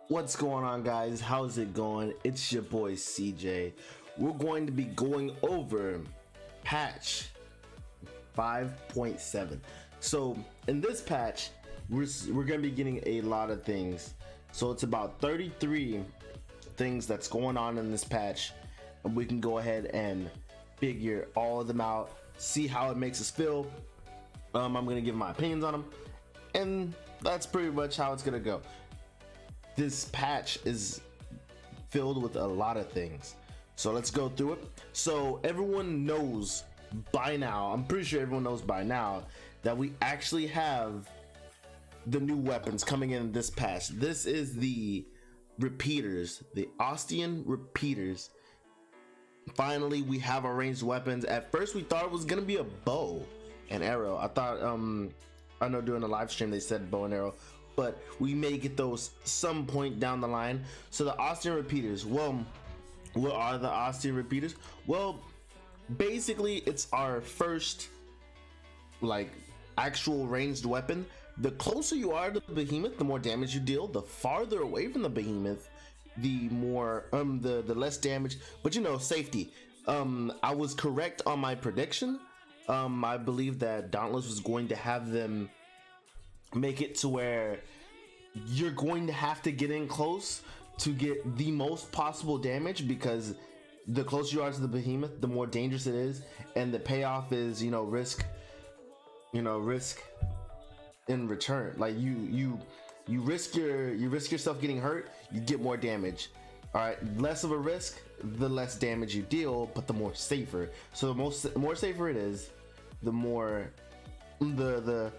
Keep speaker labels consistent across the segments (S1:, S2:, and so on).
S1: What's going on, guys? How's it going? It's your boy CJ. We're going to be going over patch 5.7. So in this patch we're going to be getting a lot of things. So it's about 33 things that's going on in this patch, and we can go ahead and figure all of them out, see how it makes us feel. I'm going to give my opinions on them, and that's pretty much how it's going to go. This patch is filled with a lot of things, so let's go through it. So everyone knows by now, I'm pretty sure everyone knows by now, that we actually have the new weapons coming in this patch. This is the repeaters, the Ostian repeaters. Finally, we have our ranged weapons. At first we thought it was gonna be a bow and arrow. I thought I know during the live stream they said bow and arrow, but we may get those some point down the line. So the Ostian repeaters, well, what are the Ostian repeaters? Well, basically it's our first like actual ranged weapon. The closer you are to the behemoth, the more damage you deal. The farther away from the behemoth, the more the less damage, but you know, safety. I was correct on my prediction. I believe that Dauntless was going to have them make it to where you're going to have to get in close to get the most possible damage, because the closer you are to the behemoth, the more dangerous it is, and the payoff is, you know, risk in return. Like you risk yourself getting hurt, you get more damage. All right, less of a risk, the less damage you deal, but the more safer. So the more safer it is, the more the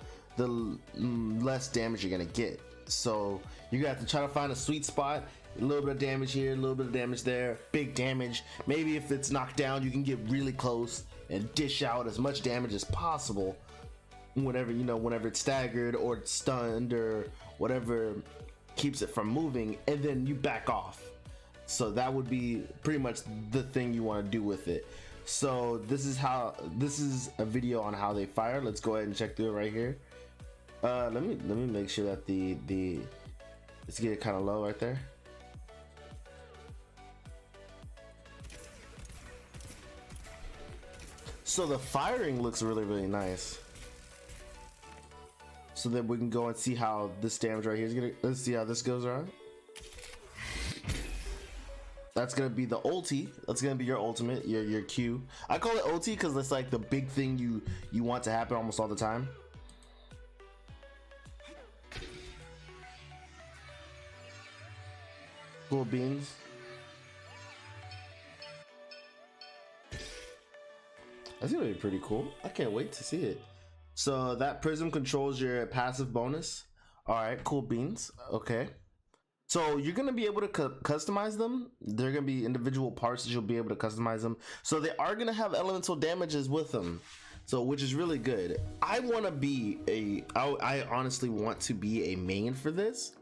S1: less damage you're gonna get. So you have to try to find a sweet spot. A little bit of damage here, a little bit of damage there, big damage. Maybe if it's knocked down, you can get really close and dish out as much damage as possible whenever, you know, whenever it's staggered or it's stunned or whatever keeps it from moving, and then you back off. So that would be pretty much the thing you want to do with it. So this is a video on how they fire. Let's go ahead and check through it right here. Let me make sure that the let's get it kind of low right there. So the firing looks really nice. So then we can go and see how this damage right here is gonna, let's see how this goes around. That's gonna be the ulti. That's gonna be your ultimate, your Q. I call it ulti because it's like the big thing you want to happen almost all the time. Cool beans. That's gonna be pretty cool. I can't wait to see it. So that prism controls your passive bonus. All right, cool beans. Okay, so you're gonna be able to customize them. They're gonna be individual parts that you'll be able to customize them. So they are gonna have elemental damages with them, so which is really good. I want to be I honestly want to be a main for this.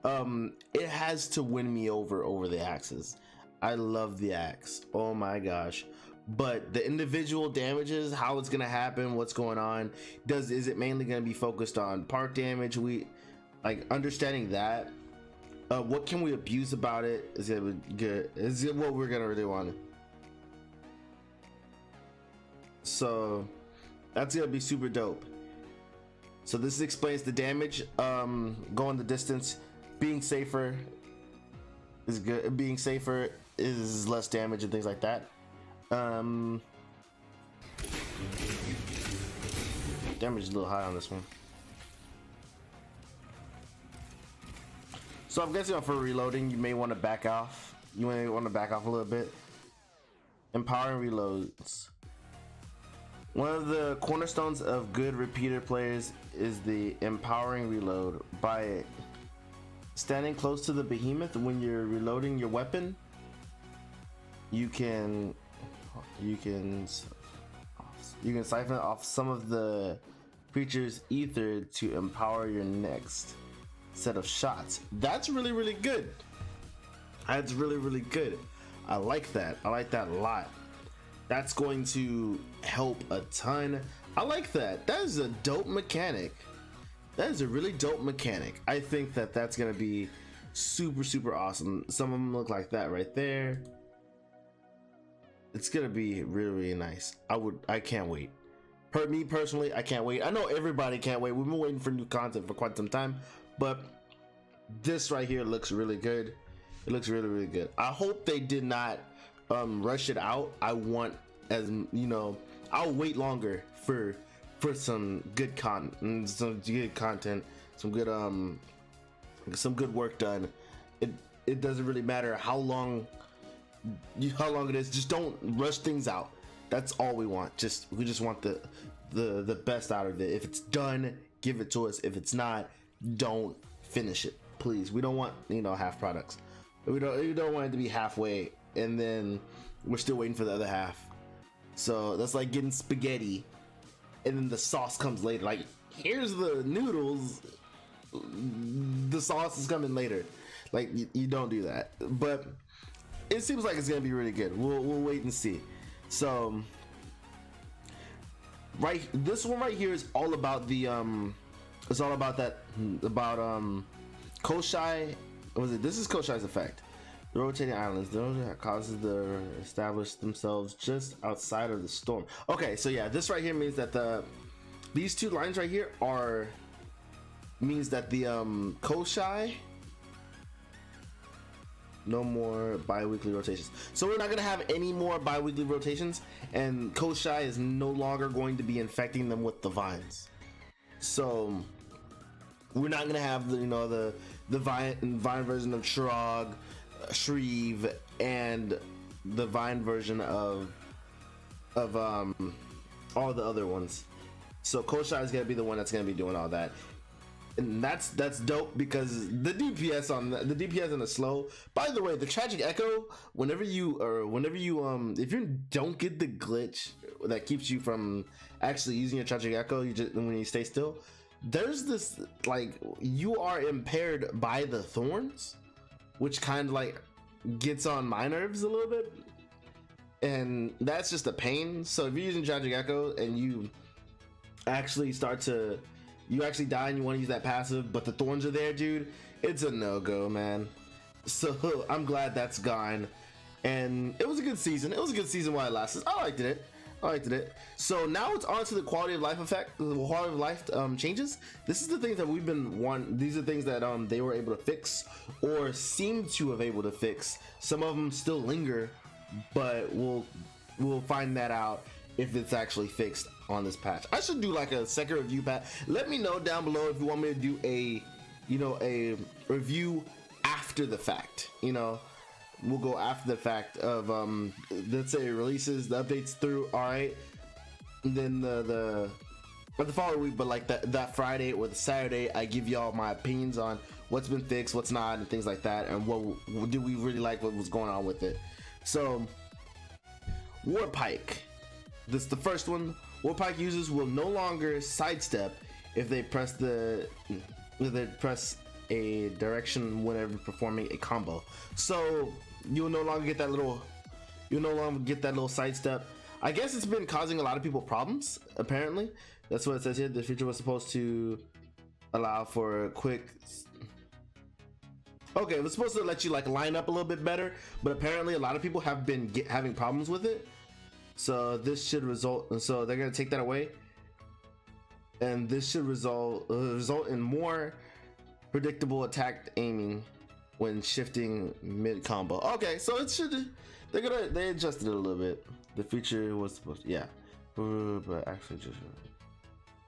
S1: It has to win me over the axes. I love the axe. Oh my gosh. But the individual damages, how it's gonna happen, what's going on, is it mainly gonna be focused on part damage? We like understanding that. What can we abuse about it? Is it good? Is it what we're gonna really want? So that's gonna be super dope. So this explains the damage. Going the distance, being safer is good. Being safer is less damage and things like that. Damage is a little high on this one, so I'm guessing for reloading you may want to back off. You may want to back off a little bit. Empowering reloads. One of the cornerstones of good repeater players is the empowering reload. By standing close to the behemoth when you're reloading your weapon, you can siphon off some of the creature's ether to empower your next set of shots. That's really good. That's really good. I like that. I like that a lot. That's going to help a ton. I like that. That is a dope mechanic. That is a really dope mechanic. I think that that's gonna be super awesome. Some of them look like that right there. It's gonna be really nice. I can't wait. Me personally, I can't wait. I know everybody can't wait. We've been waiting for new content for quite some time, but this right here looks really good. It looks really good. I hope they did not rush it out. I want, as you know, I'll wait longer for some good content, some good work done. It doesn't really matter how long it is. Just don't rush things out. That's all we want. We just want the best out of it. If it's done, give it to us. If it's not, don't finish it, please. We don't want, half products. We don't want it to be halfway and then we're still waiting for the other half. So that's like getting spaghetti and then the sauce comes later. Like, here's the noodles, the sauce is coming later. Like, you don't do that. But it seems like it's gonna be really good. We'll wait and see. So this one right here is all about the it's all about Koshai. What was it? This is Koshai's effect. The rotating islands, those that causes to establish themselves just outside of the storm. Okay, so yeah, this right here means that these two lines right here means that the Koshai, no more bi-weekly rotations. So we're not gonna have any more bi-weekly rotations, and Koshai is no longer going to be infecting them with the vines. So we're not gonna have the vine version of Shrog, Shreve, and the vine version of all the other ones. So Koshai is gonna be the one that's gonna be doing all that. And that's dope, because the DPS on the DPS on the slow. By the way, the tragic echo, whenever you if you don't get the glitch that keeps you from actually using your tragic echo, when you stay still, there's this, like, you are impaired by the thorns, which kind of like gets on my nerves a little bit, and that's just a pain. So if you're using tragic echo and you actually die and you want to use that passive, but the thorns are there, dude, it's a no-go, man. So I'm glad that's gone, and it was a good season. It was a good season while it lasted. I liked it. So now it's on to the quality of life effect, the quality of life changes. This is the things that we've been wanting. These are things that they were able to fix, or seem to have able to fix. Some of them still linger, but we'll find that out if it's actually fixed on this patch. I should do like a second review patch. Let me know down below if you want me to do a review after the fact. We'll go after the fact of let's say it releases the updates through, all right, and then the following week, but like that Friday or the Saturday, I give y'all my opinions on what's been fixed, what's not, and things like that, and what do we really like, what was going on with it. So Warpike, this is the first one. Warpike users will no longer sidestep if they press a direction whenever performing a combo. So you'll no longer get that little sidestep. I guess it's been causing a lot of people problems, apparently. That's what it says here. The feature was supposed to allow for a quick, okay, it was supposed to let you like line up a little bit better, but apparently a lot of people have been having problems with it. So this should result, and so they're gonna take that away, and this should result in more predictable attack aiming when shifting mid combo. Okay, so it should, they adjusted it a little bit. The feature was supposed to, yeah, but actually just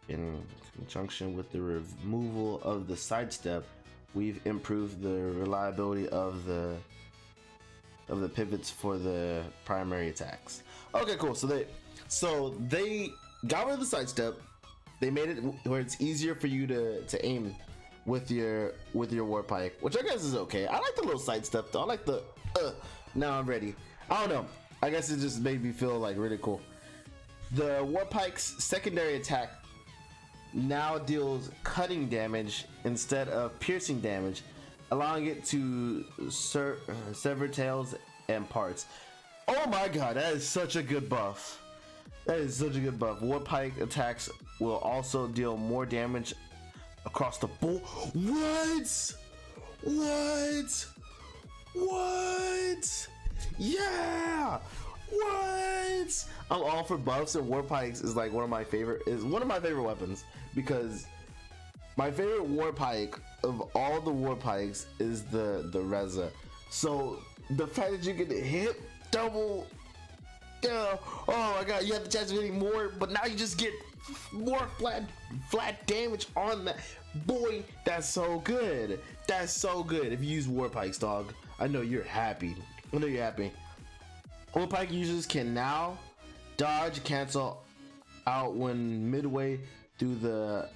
S1: in conjunction with the removal of the sidestep, we've improved the reliability of the pivots for the primary attacks. Okay, cool. So they got rid of the sidestep. They made it where it's easier for you to aim with your Warpike, which I guess is okay. I like the little sidestep though. I like the now I'm ready. I don't know. I guess it just made me feel like really cool. The Warpike's secondary attack now deals cutting damage instead of piercing damage, allowing it to sever tails and parts. Oh my god, that is such a good buff. Warpike attacks will also deal more damage across the board. What? What? What? Yeah. What? I'm all for buffs, and war pikes is like one of my favorite weapons, because my favorite war pike of all the war pikes is the Reza. So the fact that you can hit double, yeah, oh my god, you have the chance of hitting more, but now you just get more flat damage on that. Boy, that's so good. That's so good. If you use war pikes, dog, I know you're happy. I know you're happy. War pike users can now dodge, cancel out when midway through the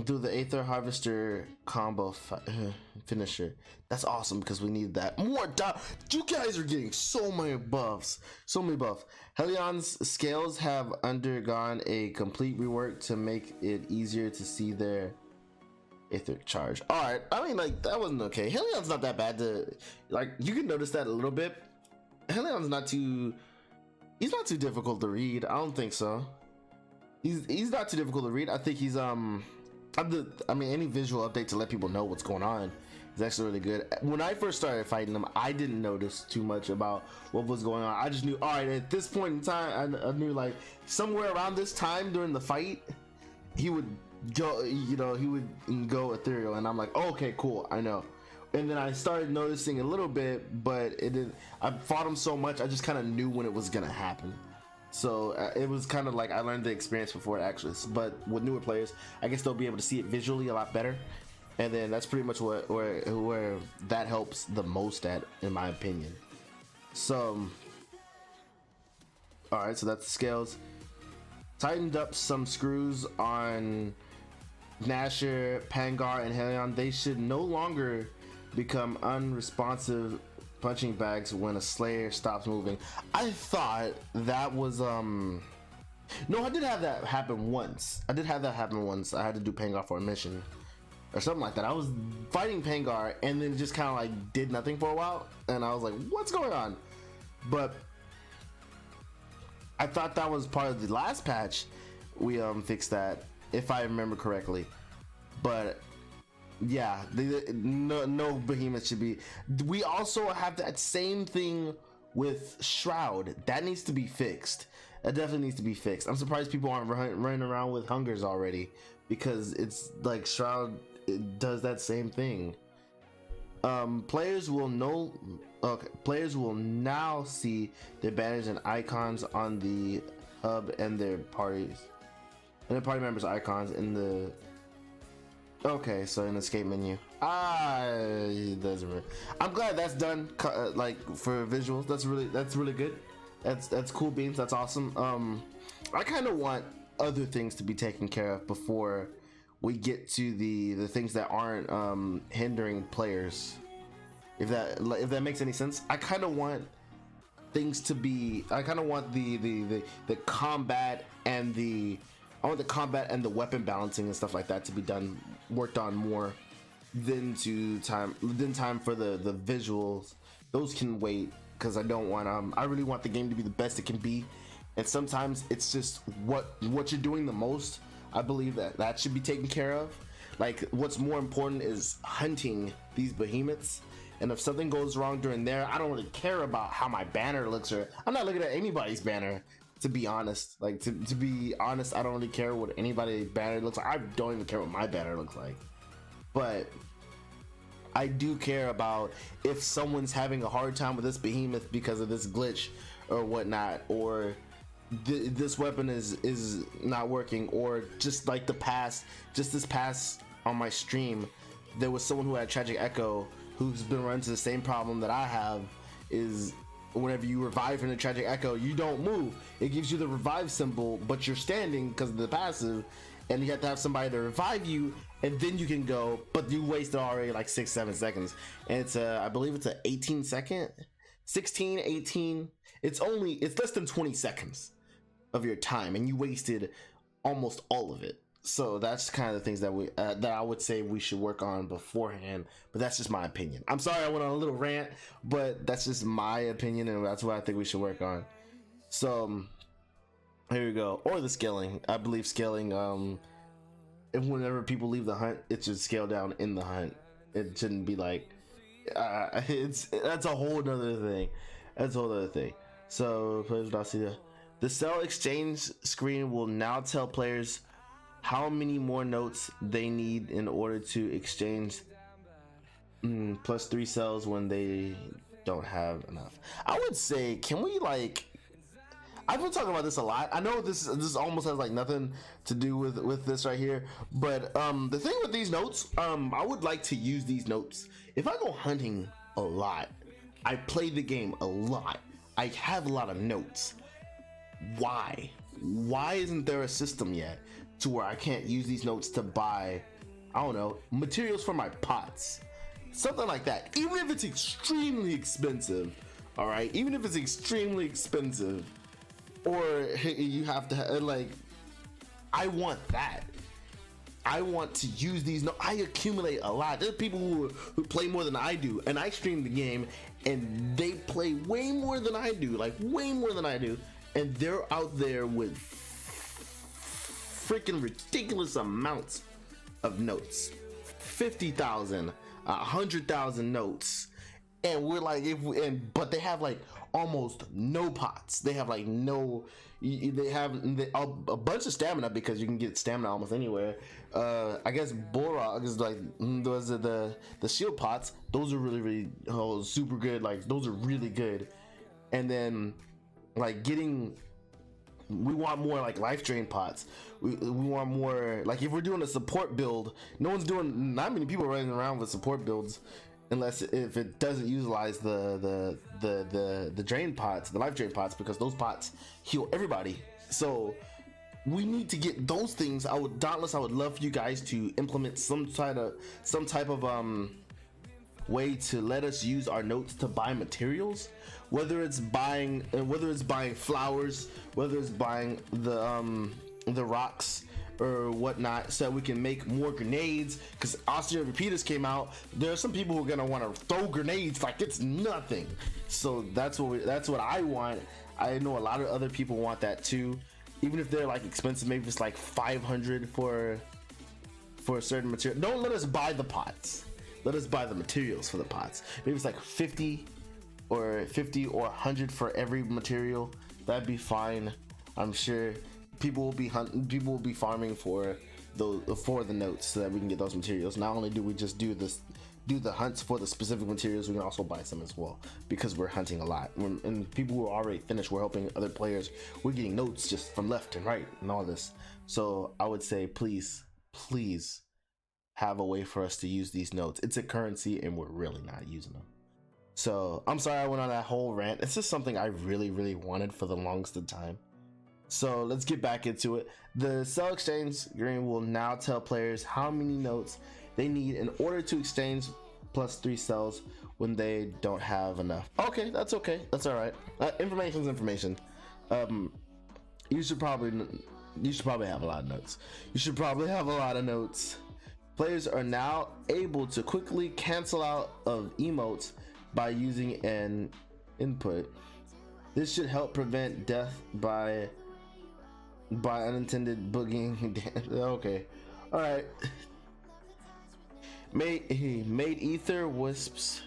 S1: through the Aether Harvester combo finisher. That's awesome, because we need that more. You guys are getting so many buffs, so many buffs. Helion's scales have undergone a complete rework to make it easier to see their Aether charge. All right, I mean, like, that wasn't okay. Helion's not that bad to, like, you can notice that a little bit. Helion's not too, he's not too difficult to read. I don't think so. He's not too difficult to read. I think he's I mean, any visual update to let people know what's going on is actually really good. When I first started fighting him, I didn't notice too much about what was going on. I just knew, all right, at this point in time, I knew, like, somewhere around this time during the fight, he would go, you know, he would go ethereal, and I'm like, oh, okay, cool, I know. And then I started noticing a little bit, but it didn't. I fought him so much, I just kind of knew when it was gonna happen. So it was kind of like I learned the experience before it actually. But with newer players, I guess they'll be able to see it visually a lot better, and then that's pretty much where that helps the most at, in my opinion. So, all right, so that's the scales. Tightened up some screws on Nashor, Pangar, and Helion. They should no longer become unresponsive punching bags when a Slayer stops moving. I thought that was no, I did have that happen once. I had to do Pangar for a mission or something like that. I was fighting Pangar and then just kind of like did nothing for a while, and I was like, what's going on? But I thought that was part of the last patch. We fixed that, if I remember correctly. But yeah, no behemoth should be. We also have that same thing with Shroud. That needs to be fixed. That definitely needs to be fixed. I'm surprised people aren't running around with hungers already, because it's like Shroud, it does that same thing. Players will now see their banners and icons on the hub, and their parties and their party members' icons in the so in the escape menu. It doesn't. I'm glad that's done. Like, for visuals, that's really good. That's cool beans. That's awesome. I kind of want other things to be taken care of before we get to the things that aren't hindering players. If that makes any sense. I kind of want things to be. I kind of want the combat and the. I want the combat and the weapon balancing and stuff like that to be worked on more than time for the visuals. Those can wait, because I don't want I really want the game to be the best it can be, and sometimes it's just what you're doing the most. I believe that should be taken care of. Like, what's more important is hunting these behemoths, and if something goes wrong during there, I don't really care about how my banner looks, or I'm not looking at anybody's banner. To be honest, like, to be honest, I don't really care what anybody's banner looks like. I don't even care what my banner looks like. But I do care about if someone's having a hard time with this behemoth because of this glitch or whatnot, or this weapon is not working, or just like this past on my stream, there was someone who had Tragic Echo who's been running into the same problem that I have. Is whenever you revive from the Tragic Echo, you don't move. It gives you the revive symbol, but you're standing because of the passive, and you have to have somebody to revive you, and then you can go, but you wasted already like 6-7 seconds. And it's I believe it's a 18 second, 16, 18. It's less than 20 seconds of your time, and you wasted almost all of it. So that's kind of the things that that I would say we should work on beforehand, but that's just my opinion. I'm sorry I went on a little rant, but that's just my opinion, and that's what I think we should work on. So here we go. Or the scaling. I believe scaling and whenever people leave the hunt, it should scale down in the hunt. It shouldn't be like that's a whole nother thing. That's a whole other thing. So players will not see the sell exchange screen will now tell players how many more notes they need in order to exchange plus 3 cells when they don't have enough. I would say, can we like, I've been talking about this a lot. I know this almost has like nothing to do with this right here, but the thing with these notes, I would like to use these notes if I go hunting a lot. I play the game a lot. I have a lot of notes. Why isn't there a system yet to where I can't use these notes to buy, I don't know, materials for my pots, something like that? Even if it's extremely expensive, all right, even if it's extremely expensive, or you have to like, I want that. I want to use these. No, I accumulate a lot. There's people who play more than I do, and I stream the game, and they play way more than I do, like way more than I do, and they're out there with freaking ridiculous amounts of notes, 50,000, 100,000 notes, and we're like, but they have like almost no pots. They have like no. They have a bunch of stamina because you can get stamina almost anywhere. I guess Borog is like those are the shield pots. Those are really super good. Like those are really good. And then like we want more like life drain pots. We want more like if we're doing a support build. Not many people are running around with support builds. Unless if it doesn't utilize the drain pots, the life drain pots, because those pots heal everybody. So we need to get those things. Dauntless, I would love for you guys to implement some type of way to let us use our notes to buy materials, whether it's buying flowers, whether it's buying the rocks or whatnot, so that we can make more grenades. Because Austrian repeaters came out, there are some people who are gonna want to throw grenades like it's nothing. So that's what I want. I know a lot of other people want that too, even if they're like expensive. Maybe it's like 500 for a certain material. Don't let us buy the pots, let us buy the materials for the pots. Maybe it's like 50 or 100 for every material. That'd be fine. I'm sure people will be farming for the notes so that we can get those materials. Not only do we just do the hunts for the specific materials, we can also buy some as well, because we're hunting a lot. And people who are already finished, we're helping other players, we're getting notes just from left and right and all this. So I would say please have a way for us to use these notes. It's a currency and we're really not using them. So I'm sorry I went on that whole rant. It's just something I really wanted for the longest of time. So let's get back into it. The sell exchange screen will now tell players how many notes they need in order to exchange plus 3 cells when they don't have enough. Okay, that's okay. That's all right. Information is information. You should probably have a lot of notes. You should probably have a lot of notes. Players are now able to quickly cancel out of emotes by using an input. This should help prevent death by unintended boogieing. Okay, all right. Made ether wisps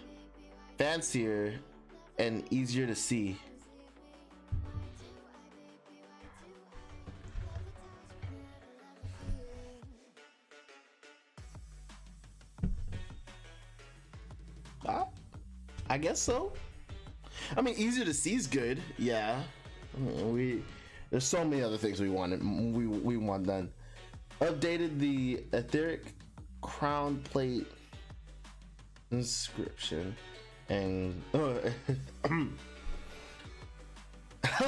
S1: fancier and easier to see. I guess so. I mean, easier to see is good. Yeah, there's so many other things we want done. Updated the etheric crown plate inscription and I'm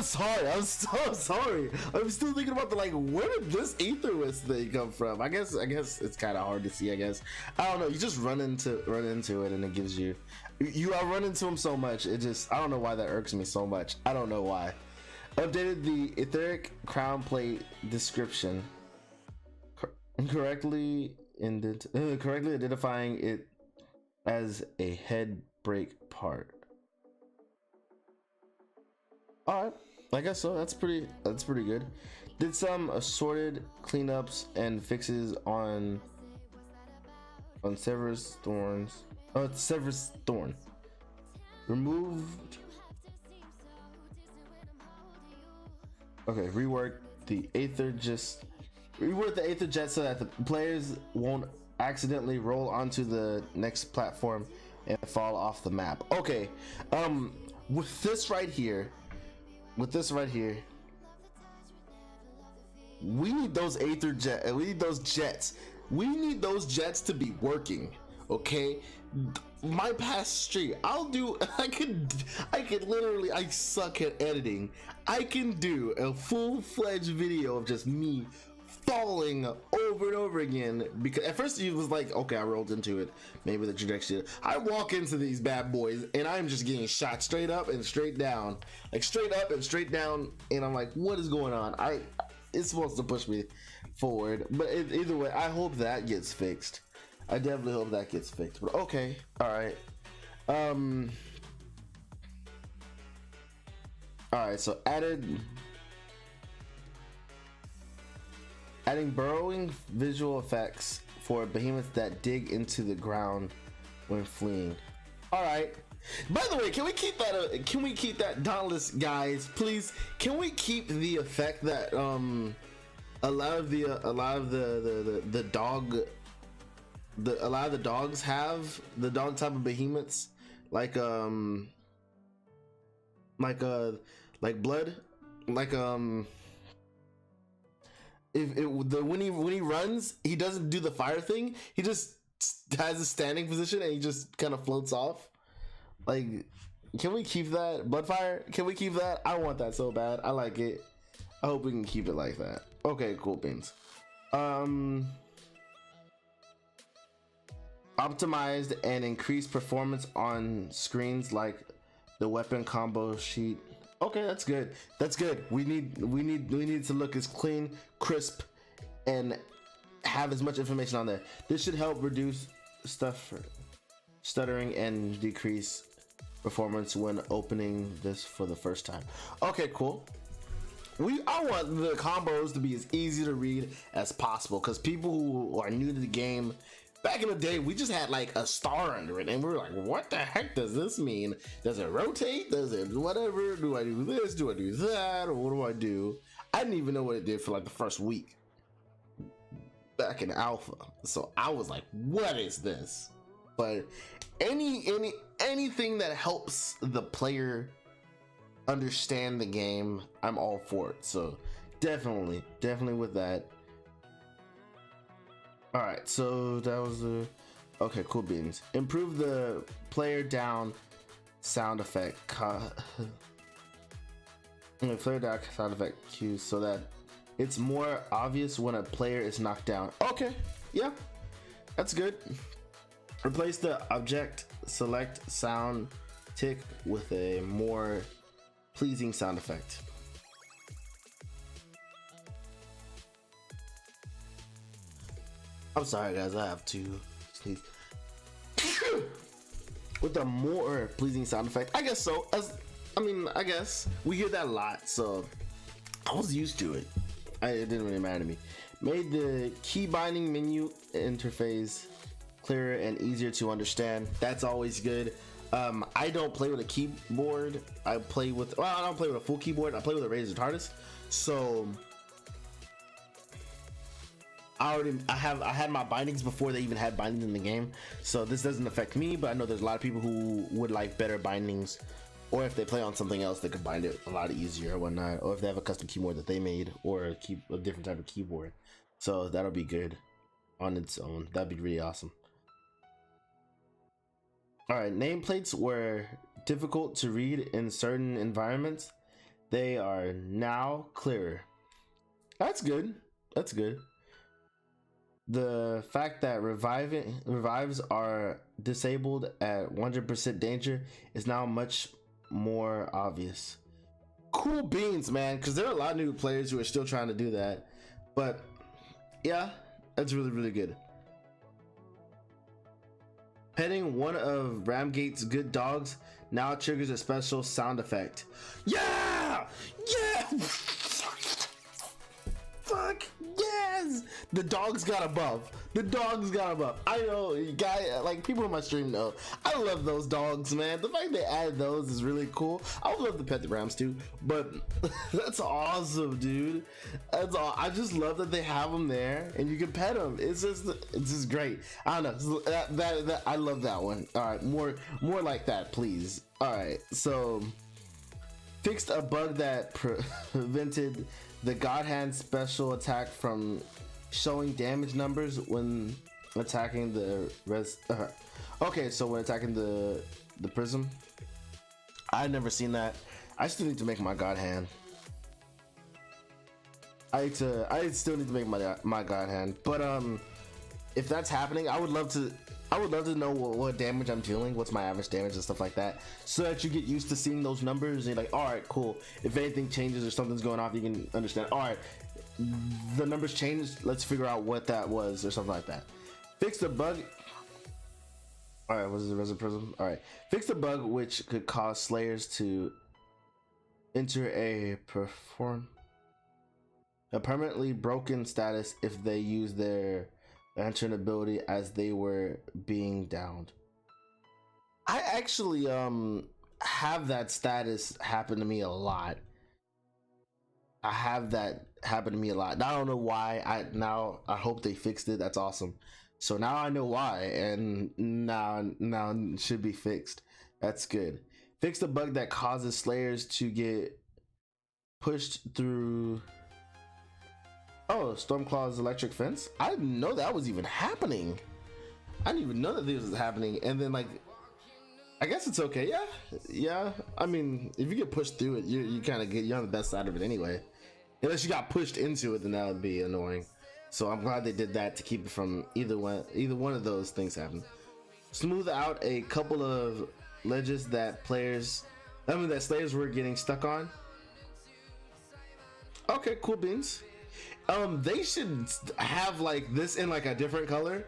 S1: so sorry. I'm still thinking about where did this ether wisp thing come from? I guess it's kind of hard to see. I guess I don't know. You just run into it and it gives you. I run into them so much. I don't know why that irks me so much. I don't know why. Updated the etheric crown plate description correctly identifying it as a head break part. All right, I guess so. That's pretty good. Did some assorted cleanups and fixes on Severus Thorns. Oh, it's Severus Thorn. Removed. Okay, rework the Aether Jet so that the players won't accidentally roll onto the next platform and fall off the map. Okay, with this right here, we need those jets. We need those jets to be working. Okay, my past stream, I suck at editing. I can do a full-fledged video of just me falling over and over again, because at first it was like, okay, I rolled into it, maybe the trajectory. I walk into these bad boys and I'm just getting shot straight up and straight down, like straight up and straight down, and I'm like, what is going on? It's supposed to push me forward, but either way, I hope that gets fixed. I definitely hope that gets fixed. But okay, all right. All right, so adding burrowing visual effects for behemoths that dig into the ground when fleeing. All right. By the way, can we keep that Dauntless, guys? Please, can we keep the effect that a lot of the dogs have, the dog type of behemoths, like blood, like when he runs, he doesn't do the fire thing. He just has a standing position and he just kind of floats off. Like, can we keep that? Bloodfire, can we keep that? I want that so bad. I like it. I hope we can keep it like that. Okay, cool beans. Optimized and increased performance on screens like the weapon combo sheet. Okay, that's good. That's good. We need to look as clean, crisp, and have as much information on there. This should help reduce stuttering and decrease performance when opening this for the first time. Okay, cool. I want the combos to be as easy to read as possible, because people who are new to the game, back in the day, we just had like a star under it and we were like, what the heck does this mean? Does it rotate? Does it whatever? Do I do this? Do I do that? Or what do I do? I didn't even know what it did for like the first week back in alpha. So I was like, what is this? But anything that helps the player understand the game, I'm all for it. So definitely with that. All right, so that was okay, cool beans. Improve the player down sound effect player down sound effect cues so that it's more obvious when a player is knocked down. Okay, yeah, that's good. Replace the object select sound tick with a more pleasing sound effect. I'm sorry guys, I have to sneeze. With a more pleasing sound effect, I guess so. I guess we hear that a lot, so I was used to it. It didn't really matter to me. Made the key binding menu interface clearer and easier to understand. That's always good. I don't play with a keyboard. I don't play with a full keyboard. I play with a Razer TARDIS. So I had my bindings before they even had bindings in the game, so this doesn't affect me, but I know there's a lot of people who would like better bindings, or if they play on something else, they could bind it a lot easier or whatnot, or if they have a custom keyboard that they made, or a different type of keyboard. So that'll be good on its own. That'd be really awesome. All right, nameplates were difficult to read in certain environments. They are now clearer. That's good. That's good. The fact that revives are disabled at 100% danger is now much more obvious. Cool beans, man, because there are a lot of new players who are still trying to do that. But yeah, that's really good. Petting one of Ramgate's good dogs now triggers a special sound effect. Yeah! Yeah! The dogs got a buff. The dogs got a buff. I know, guy, like people on my stream know. I love those dogs, man. The fact they added those is really cool. I would love to pet the Rams too, but that's awesome, dude. That's all. I just love that they have them there and you can pet them. It's just great. I don't know. That I love that one. All right, more like that, please. All right, so fixed a bug that prevented the God Hand special attack from showing damage numbers when attacking the okay, so when attacking the prism. I've never seen that. I still need to make my God Hand. I still need to make my God Hand. But if that's happening, I would love to know what damage I'm dealing, what's my average damage and stuff like that, so that you get used to seeing those numbers and you're like, all right, cool. If anything changes or something's going off, you can understand, all right, the numbers changed, let's figure out what that was or something like that. Fix the bug. All right, was it the resin prism? All right, fix the bug which could cause slayers to enter a permanently broken status if they use their lantern ability as they were being downed. I actually have that status happen to me a lot. I have that happen to me a lot. I don't know why. I hope they fixed it. That's awesome. So now I know why, and now it should be fixed. That's good. Fix the bug that causes slayers to get pushed through. Oh, Stormclaw's electric fence? I didn't know that was even happening. I didn't even know that this was happening. And then, like, I guess it's okay. Yeah. I mean, if you get pushed through it, you kind of you're on the best side of it anyway. Unless you got pushed into it, then that would be annoying. So I'm glad they did that to keep it from either one of those things happening. Smooth out a couple of ledges that slayers were getting stuck on. Okay, cool beans. They should have like this in like a different color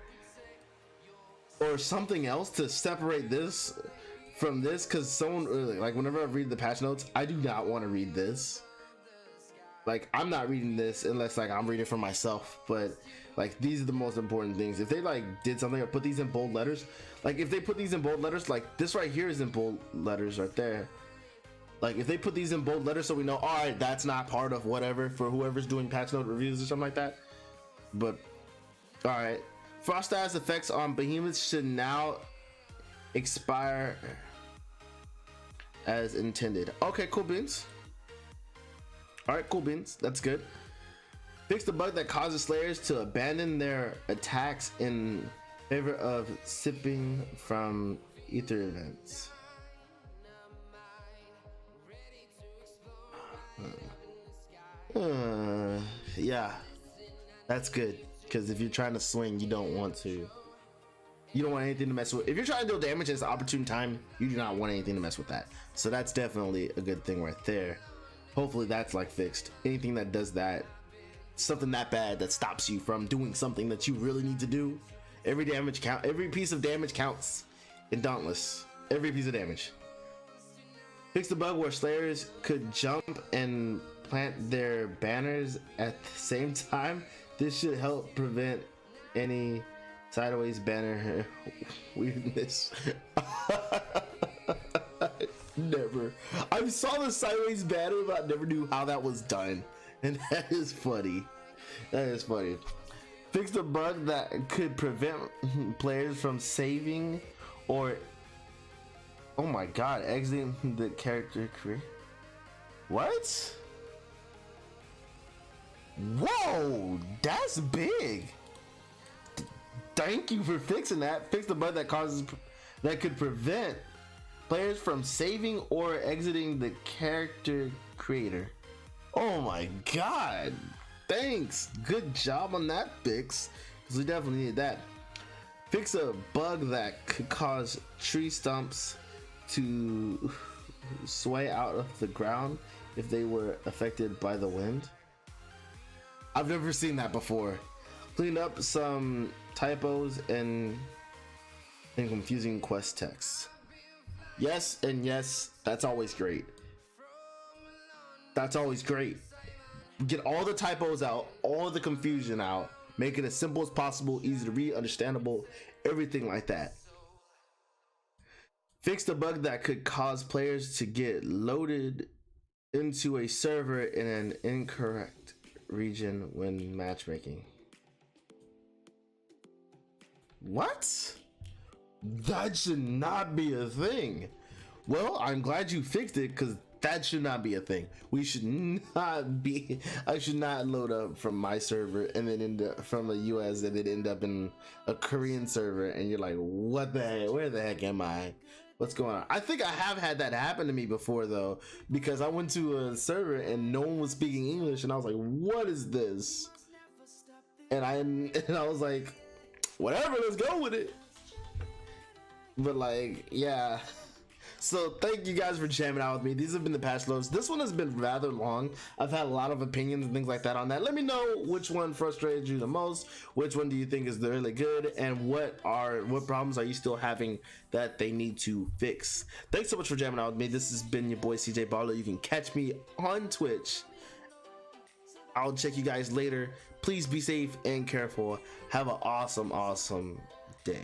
S1: or something else to separate this from this, because someone like whenever I read the patch notes, I do not want to read this. Like, I'm not reading this unless like I'm reading for myself, but like these are the most important things. If they like did something or put these in bold letters, like if they put these in bold letters, like this right here is in bold letters right there. Like if they put these in bold letters so we know, all right, that's not part of whatever for whoever's doing patch note reviews or something like that. But all right, frost status effects on behemoths should now expire as intended. Okay, cool beans. All right, cool beans. That's good. Fix the bug that causes slayers to abandon their attacks in favor of sipping from ether events. Yeah, that's good, because if you're trying to swing, you don't want anything to mess with. If you're trying to deal damage at an opportune time, you do not want anything to mess with that. So that's definitely a good thing right there. Hopefully that's like fixed. Anything that does that, something that bad that stops you from doing something that you really need to do. Every piece of damage counts in Dauntless. Every piece of damage. Fix the bug where slayers could jump and plant their banners at the same time. This should help prevent any sideways banner weirdness. Never. I saw the sideways banner, but I never knew how that was done, and that is funny. That is funny. Fix the bug that could prevent players from saving or, oh my god, exiting the character career. What? Whoa, that's big. Thank you for fixing that. Fix the bug that could prevent players from saving or exiting the character creator. Oh my god, thanks. Good job on that fix, because we definitely needed that. Fix a bug that could cause tree stumps to sway out of the ground if they were affected by the wind. I've never seen that before. Clean up some typos and confusing quest text. Yes, and yes, that's always great. That's always great. Get all the typos out, all the confusion out, Make it as simple as possible, easy to read, understandable, everything like that. Fix the bug that could cause players to get loaded into a server in an incorrect region when matchmaking. What? That should not be a thing. Well, I'm glad you fixed it, because that should not be a thing. We should not be. I should not load up from my server and then end up from the US and then end up in a Korean server, and you're like, what the heck? Where the heck am I? What's going on? I think I have had that happen to me before though, because I went to a server and no one was speaking English, and I was like, what is this? And I was like, whatever, let's go with it. But like, yeah. So thank you guys for jamming out with me. These have been the patch notes. This one has been rather long. I've had a lot of opinions and things like that on that. Let me know which one frustrated you the most. Which one do you think is really good, and what problems are you still having that they need to fix? Thanks so much for jamming out with me. This has been your boy CJ Barlow. You can catch me on Twitch. I'll check you guys later. Please be safe and careful. Have an awesome day.